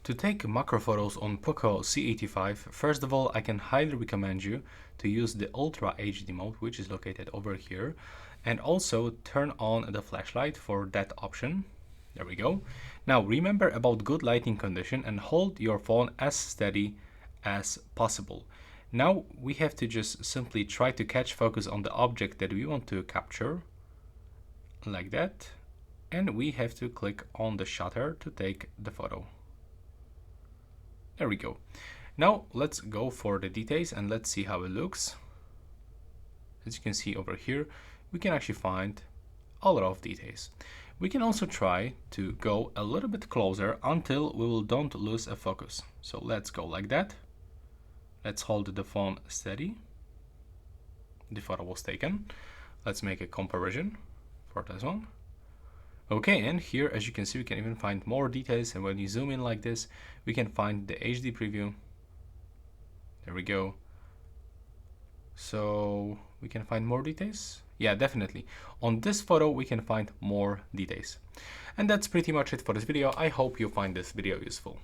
To take macro photos on Poco C85, first of all, I can highly recommend you to use the Ultra HD mode, which is located over here, and also turn on the flashlight for that option. There we go. Now remember about good lighting condition and hold your phone as steady as possible. Now we have to just simply try to catch focus on the object that we want to capture, like that, and we have to click on the shutter to take the photo. There we go. Now let's go for the details and let's see how it looks. As you can see over here, we can actually find a lot of details. We can also try to go a little bit closer until don't lose a focus. So let's go like that. Let's hold the phone steady. The photo was taken. Let's make a comparison for this one. Okay, and here, as you can see, we can even find more details, and when you zoom in like this, we can find the HD preview. There we go. So we can find more details. Yeah, definitely. On this photo, we can find more details. And that's pretty much it for this video. I hope you find this video useful.